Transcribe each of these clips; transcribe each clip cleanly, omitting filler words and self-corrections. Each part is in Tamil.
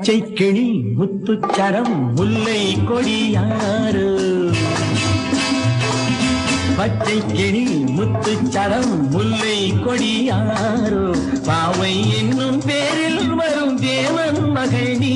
பச்சை கிளி முத்துச்சரம் முல்லை கொடியாறு பச்சை கிளி முத்துச்சரம் முல்லை கொடியாறு பாவை என்னும் பேரில் வரும் தேவன் மகள் நீ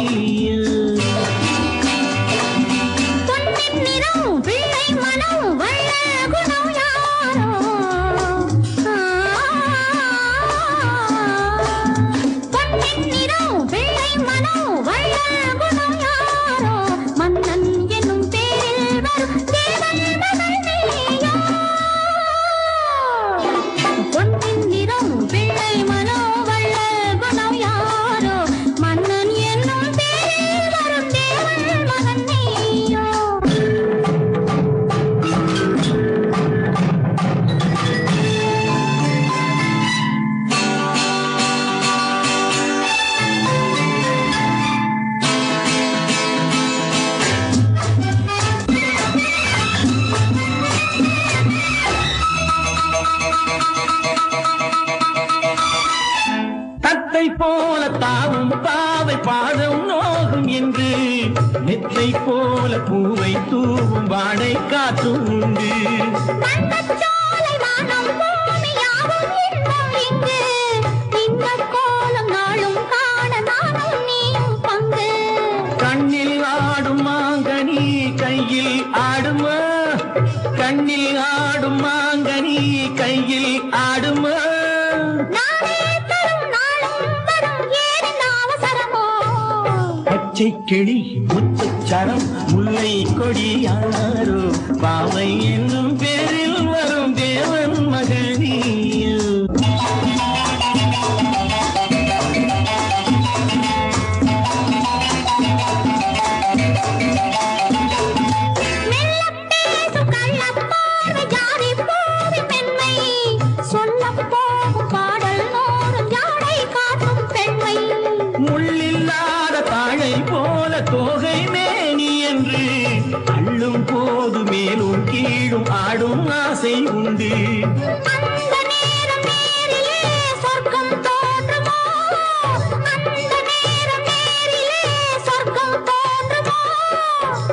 போல தாவும் பாவை பாதம் நோகும் என்று நெற்றை போல பூவை தூவும் வாடை காற்றும் உண்டு கண்ணில் ஆடும் மாங்கனி கையில் ஆடுமா கண்ணில் ஆடும் மாங்கனி கையில் ஆடுமா பச்சை கிளி முத்துச்சரம் முல்லை கொடியாரோ பாவை என்னும் பேரில் வரும் தேவன் மகள் நீ தோகை மேனி என்று அள்ளும் போது மேலும் கீழும் ஆடும் ஆசை உண்டு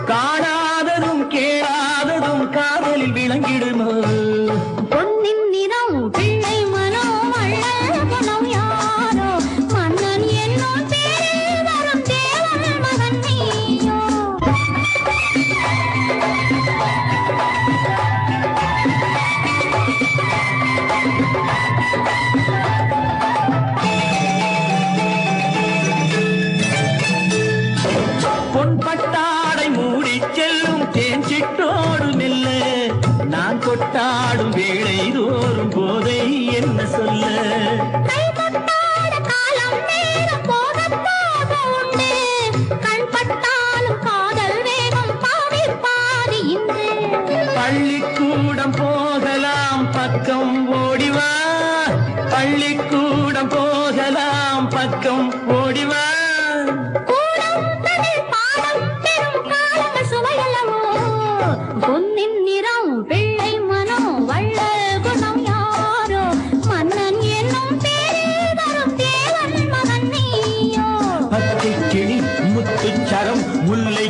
காணாததும் கேளாததும் காதலில் விளங்கிடுமோ பொன்பட்டாடை மூடி செல்லும் தேன் சிட்டோடு மெல்ல நான் கொட்டாடும் வேளை தோறும் போதை என்ன சொல்ல பள்ளிக்கூடம் போகலாம் பக்கம் ஓடிவா பள்ளிக்கூடம் போகலாம் பக்கம் ஓடிவா பொன்னின் நிறம் பிள்ளை மனம் வள்ள குணம் யாரோ மன்னன் என்னும் பேரில் வரும் தேவன் மகன் நீயோ பச்சை கிளி முத்துச்சரம் முல்லை